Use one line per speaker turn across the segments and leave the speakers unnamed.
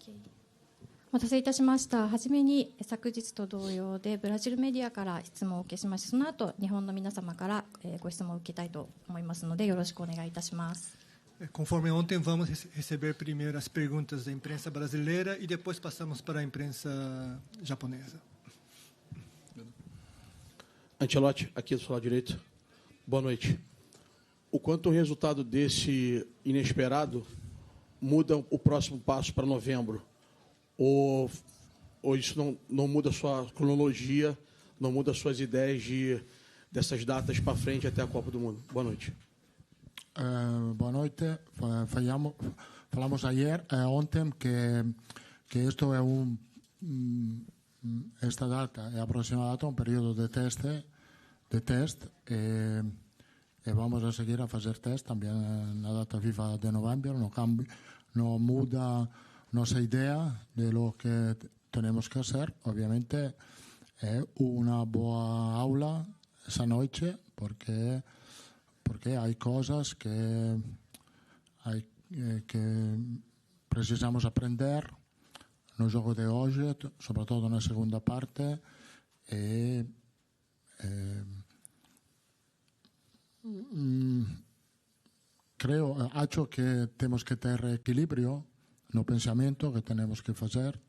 お待たせいたしました。はじめに昨日と同様でブラジルメディアから質問を受けしまして、その後日本の皆様からご質問を受けたいと思いますので、よろしくお願いいたします。
Conforme ontem, vamos receber primeiro as perguntas da imprensa brasileira e depois passamos para a imprensa japonesa.
Ancelotti, aqui do seu lado direito. Boa noite. O quanto o resultado desse inesperado muda o próximo passo para novembro? Ou isso não muda a sua cronologia, não muda as suas ideias dessas datas para frente até a Copa do Mundo? Boa noite.
Boa noite. Falamos ontem que esto es esta data é aproximada a un período de test e vamos a seguir a fazer test también na data FIFA de novembro. No muda nuestra idea de lo que tenemos que hacer. Obviamente es una buena aula esa noche porque hay cosas que precisamos aprender no jogo de hoje, sobre todo na segunda parte, acho que temos que ter equilibrio no pensamento que tenemos que fazer.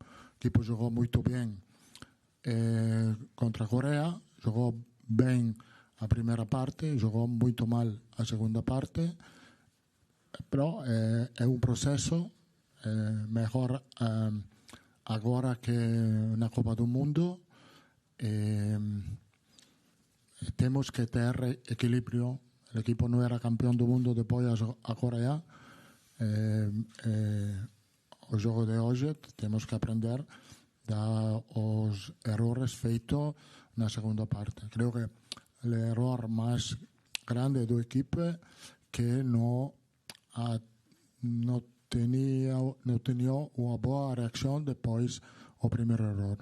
O equipo jogou muito bem contra a Coreia, jogou bem a primeira parte, jogou muito mal a segunda parte, però é um processo melhor agora que na Copa do Mundo. Temos que ter equilibrio. O equipo não era campeão do mundo depois a Coreia. O jogo de hoje temos que aprender dos erros feitos na segunda parte. Creo que o erro mais grande do equipo que não tenía una buena reacción después del primer error.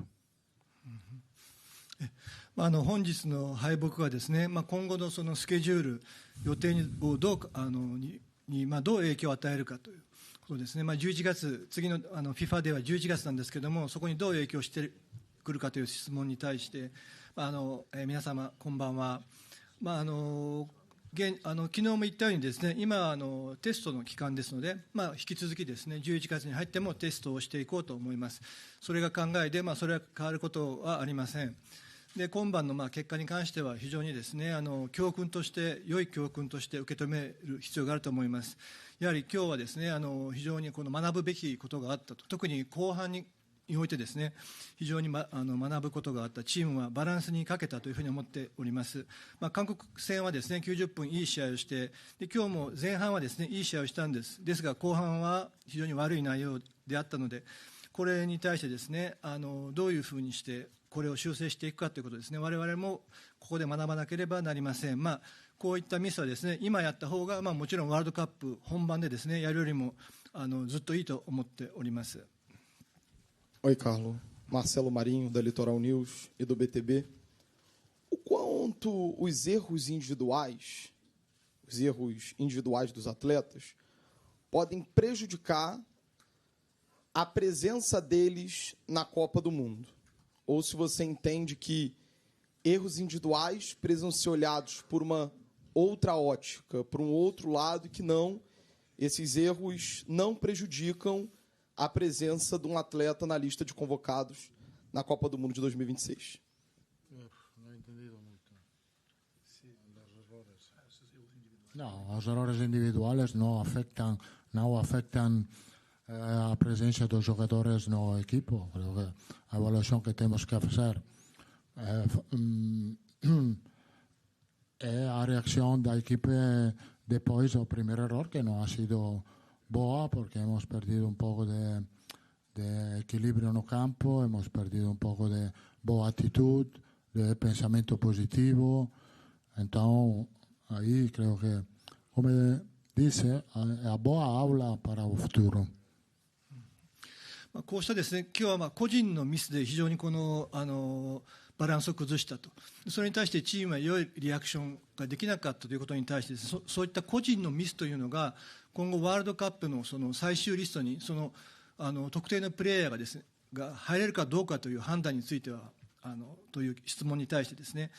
本日の敗北はですね、今後のそのスケジュール予定をどう影響を与えるかということですね。11月次のFIFA では11月なんですけども、そこにどう影響してくるかという質問に対して皆様こんばんは。昨日も言ったようにですね、今テストの期間ですので、引き続きですね11月に入ってもテストをしていこうと思います。それが考えで、それは変わることはありません。で今晩の結果に関しては非常にですね教訓として良い教訓として受け止める必要があると思います。やはり今日はですね非常に学ぶべきことがあったと。特に後半においてですね非常に学ぶことがあった。チームはバランスに欠けたというふうに思っております。韓国戦はですね90分いい試合をして、で今日も前半はですねいい試合をしたんです。ですが後半は非常に悪い内容であったので、これに対してですねどういうふうにしてこれを修正していくかということですね。我々もここで学ばなければなりません。こういったミスはですね今やった方がもちろんワールドカップ本番でですねやるよりもずっといいと思っております。
Oi, Carlos. Marcelo Marinho, da Litoral News e do BTB. O quanto os erros individuais dos atletas, podem prejudicar a presença deles na Copa do Mundo? Ou se você entende que erros individuais precisam ser olhados por uma outra ótica, por um outro lado, e que esses erros não prejudicam a presença de atleta na lista de convocados na Copa do Mundo de 2026.
No he entendido mucho. No, los errores individuales no afectan a presencia de los jugadores no equipo. Creo que la evaluación que tenemos que hacer es la reacción del equipo después del primer error, que no ha sido boa, porque hemos perdido un poco de equilibrio en el campo, hemos perdido un poco de boa actitud, de pensamiento positivo. Entonces, ahí creo que, como dice, es una buena aula para el futuro.
こうしたですね今日は個人のミスで非常にバランスを崩したと。それに対してチームは良いリアクションができなかったということに対してそういった個人のミスというのが今後ワールドカップのその最終リストに特定のプレーヤーがですねが入れるかどうかという判断についてはという質問に対してですね、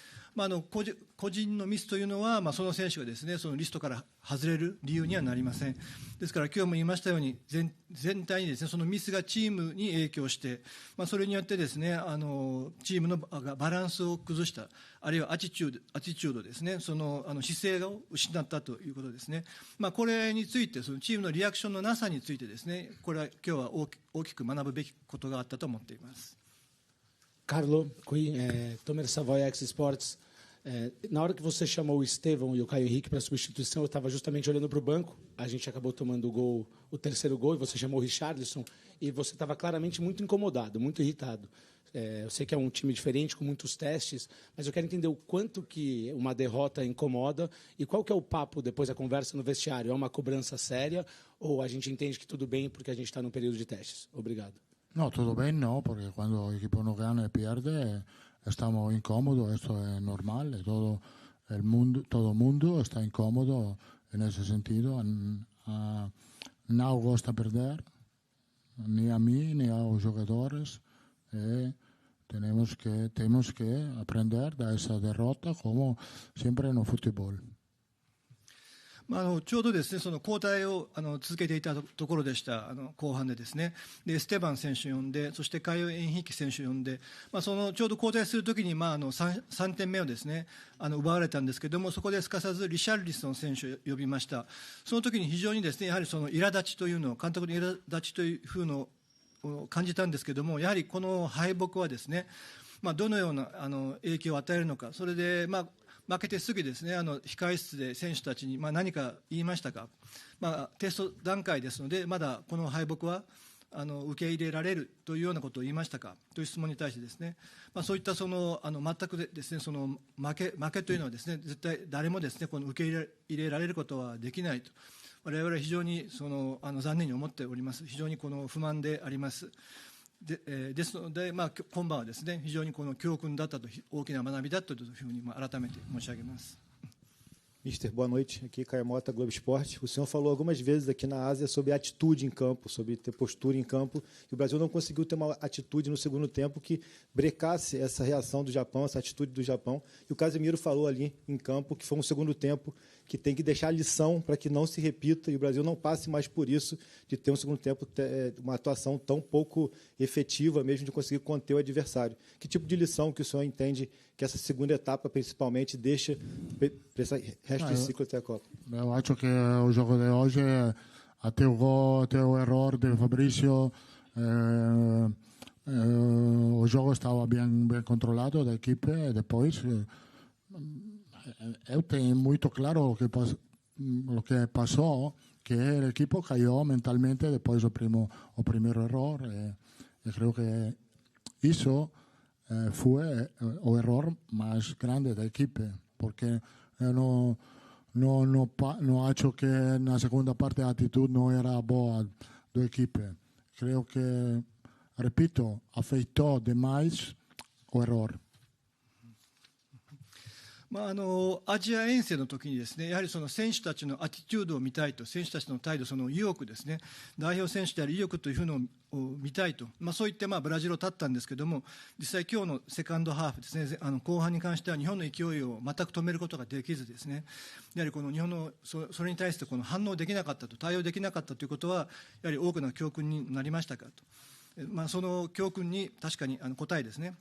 個人のミスというのは、その選手がですねそのリストから外れる理由にはなりません。ですから今日も言いましたように全体にですねそのミスがチームに影響して、それによってですねチームのバランスを崩した、あるいはアティチュードですね、その姿勢を失ったということですね。これについてそのチームのリアクションのなさについてですね、これは今日は大きく学ぶべきことがあったと思っています。
Carlo, qui, Tomer Savoy X Sports. Na hora que você chamou o Estevão e o Caio Henrique para substituição, eu estava justamente olhando para o banco. A gente acabou tomando o terceiro gol, e você chamou o Richarlison, e você estava claramente muito incomodado, muito irritado. Eu sei que é um time diferente, com muitos testes, mas eu quero entender o quanto que uma derrota incomoda e qual que é o papo depois da conversa no vestiário. É uma cobrança séria ou a gente entende que tudo bem porque a gente está num período de testes? Obrigado.
No, todo bien no, porque cuando el equipo no gana y pierde, estamos incómodos, esto es normal, todo el mundo está incómodo en ese sentido. No gusta perder, ni a mí ni a los jugadores. Tenemos que aprender de esa derrota, como siempre en el fútbol.
ちょうどですねその交代を続けていたところでした後半でですね、でステバン選手を呼んで、そしてカイオ・エンヒキ選手を呼んで、そのちょうど交代するときに3点目をですね奪われたんですけれども、そこですかさずリシャルリソン選手を呼びました。その時に非常にですねやはりその苛立ちというのを、監督の苛立ちというふうのを感じたんですけれども、やはりこの敗北はですね、どのような影響を与えるのか、それで負けてすぐですね控え室で選手たちに何か言いましたか、テスト段階ですのでまだこの敗北は受け入れられるというようなことを言いましたかという質問に対してですね、そういったその全くですねその負けというのはですね絶対誰もですねこの受け入れられることはできないと、我々は非常に残念に思っております。非常にこの不満であります。ですので、今晩はですね非常にこの教訓だったと、大きな学びだったというふうに改めて申し上げます。
Mister, boa noite. Aqui Caio Mota, Globo Esporte. O senhor falou algumas vezes aqui na Ásia sobre atitude em campo, sobre ter postura em campo, e o Brasil não conseguiu ter uma atitude no segundo tempo que brecasse essa reação do Japão, essa atitude do Japão. E o Casemiro falou ali em campo que foi um segundo tempo que tem que deixar lição para que não se repita e o Brasil não passe mais por isso, de ter um segundo tempo, uma atuação tão pouco efetiva mesmo de conseguir conter o adversário. Que tipo de lição que o senhor entende que essa segunda etapa principalmente deixa para esse resto de ciclo até a Copa?
Eu acho que o jogo de hoje, até o erro de Fabrício, o jogo estava bem controlado da equipe e depois eu tenho muito claro o que passou, que o equipo caiu mentalmente depois do primeiro erro, e creio que isso foi o erro mais grande da equipe, porque eu não acho que na segunda parte a atitude não era boa da equipe. Creio que, repito, afetou demais o erro.
アジア遠征の時にですねやはりその選手たちのアティチュードを見たいと、選手たちの態度、その意欲ですね、代表選手である意欲というのを見たいと、そう言ってブラジルを立ったんですけども、実際今日のセカンドハーフですね後半に関しては日本の勢いを全く止めることができずですね、やはりこの日本のそれに対してこの反応できなかったと、対応できなかったということはやはり多くの教訓になりましたかと、その教訓に確かに答えですね、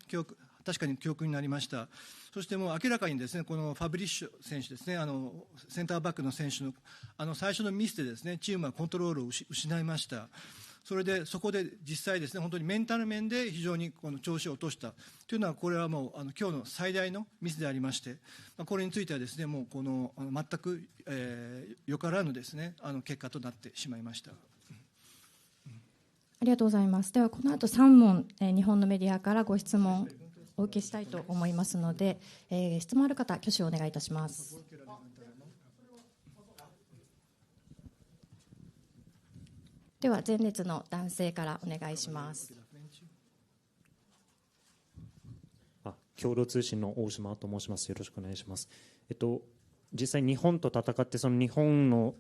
確かに教訓になりました。そしてもう明らかにですねこのファブリッシュ選手ですねセンターバックの選手の最初のミスでですねチームはコントロールを失いました。そこで実際ですね本当にメンタル面で非常にこの調子を落としたというのは、これはもう今日の最大のミスでありまして、これについてはですねもうこの全くよからぬですね結果となってしまいました。
ありがとうございます。ではこの後3問、日本のメディアからご質問お受けしたいと思いますので、質問ある方挙手をお願いいたします。では前列の男性からお願いします。
共同通信の大島と申します。よろしくお願いします。実際日本と戦ってその日本の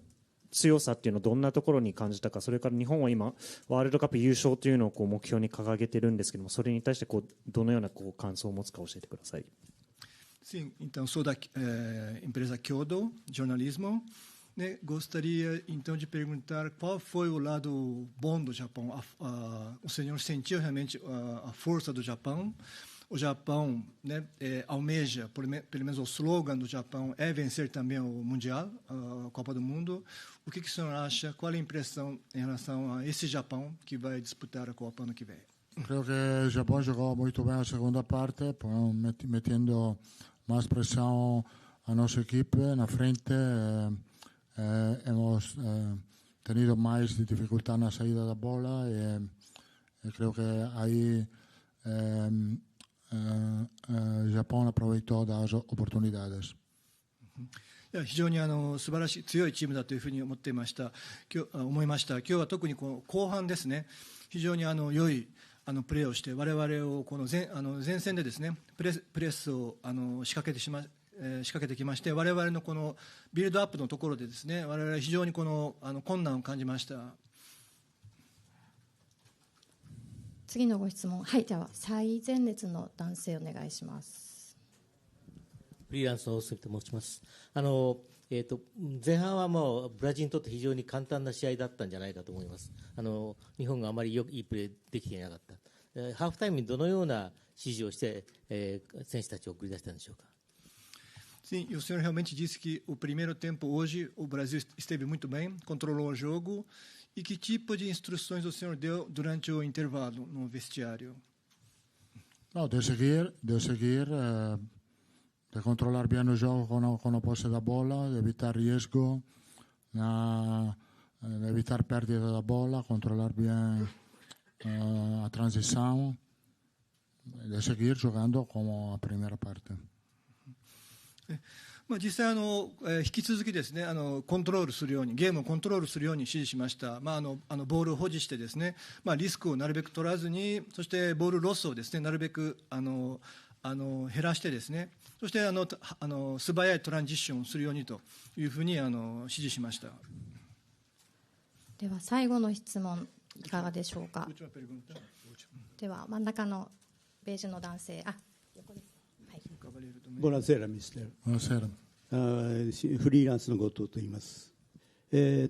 強さっていうのをどんなところに感じたか、それから日本は今ワールドカップ優勝というのをこう目標に掲げてるんですけども、それに対してこうどのようなこう感想を持つか教えてください。
Sim, então sou da empresa Kyodo, jornalismo. Né? Gostaria então de perguntar qual foi o lado bom do Japão. O senhor sentiu realmente a força do Japão? O Japão, né, almeja, pelo menos o slogan do Japão é vencer também o Mundial, a Copa do Mundo. O que o senhor acha? Qual é a impressão em relação a esse Japão que vai disputar a Copa ano que vem?
Creo que Japón jugó muy bien la segunda parte, metiendo más presión a nuestro equipo en la frente. Hemos tenido más dificultad en la salida de bola y creo que ahí Japón aprovechó las oportunidades.
非常に素晴らしい強いチームだというふうに思いました。今日は特にこの後半ですね、非常に良いプレーをして、我々をこの前線でですねプレスを仕掛けてきまして、我々のこのビルドアップのところでですね、我々は非常にこの困難を感じました。
次のご質問、はい、では最前列の男性お願いします。
フリーランスの大杉と申します。前半はもうブラジルにとって非常に簡単な試合だったんじゃないかと思います。日本があまりいいプレーできていなかった。ハーフタイムにどのような指示をして、選手たちを送り出したんでしょうか。
Sim, e o senhor realmente disse que o primeiro tempo hoje o Brasil esteve muito bem, controlou o jogo. E que tipo de instruções o senhor deu durante o intervalo no vestiário?
No, de seguir, de controlar bien el juego con la pose de bola, de evitar riesgo, de evitar pérdida de bola, controlar bien la transición, de seguir jugando como la primera parte.
実際引き続きですねコントロールするようにゲームをコントロールするように指示しました。ボールを保持してですね、リスクをなるべく取らずに、そしてボールロスをですねなるべく減らしてですね、そして素早いトランジッションをするようにというふうに指示しました。
では最後の質問いかがでしょうか。では真ん中のベージュの男性、横です。
Buonasera, mister.
Buonasera.
フリーランスの後藤と言います。日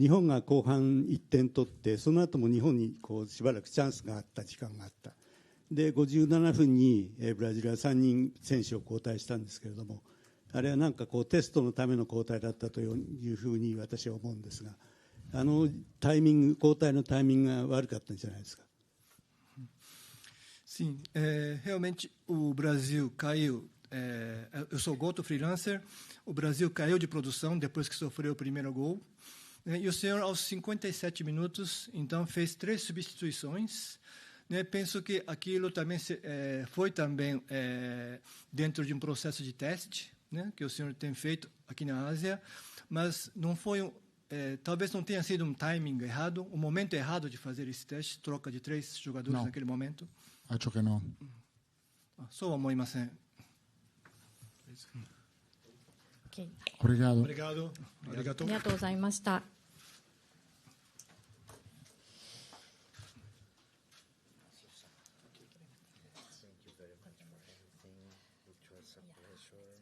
本が後半1点取って、その後も日本にしばらくチャンスがあった時間があった。で、57分にブラジルは3人選手を交代したんですけれども、あれはなんかテストのための交代だったというふうに私は思うんですが、交代のタイミングが悪かったんじゃないですか。
Sim, realmente o Brasil caiu. Eu sou Goto, freelancer. O Brasil caiu de produção depois que sofreu o primeiro gol. E o senhor, aos 57 minutos, então fez 3 substituições. Penso que aquilo também foi também dentro de processo de teste, que o senhor tem feito aqui na Ásia, mas não foi talvez não tenha sido timing errado, momento errado de fazer esse teste, troca de 3 jogadores naquele momento.
Acho que no.
そうは思いません。
Obrigado.
ありがとう
ございました。
Thank you very much for everything, which was a pleasure.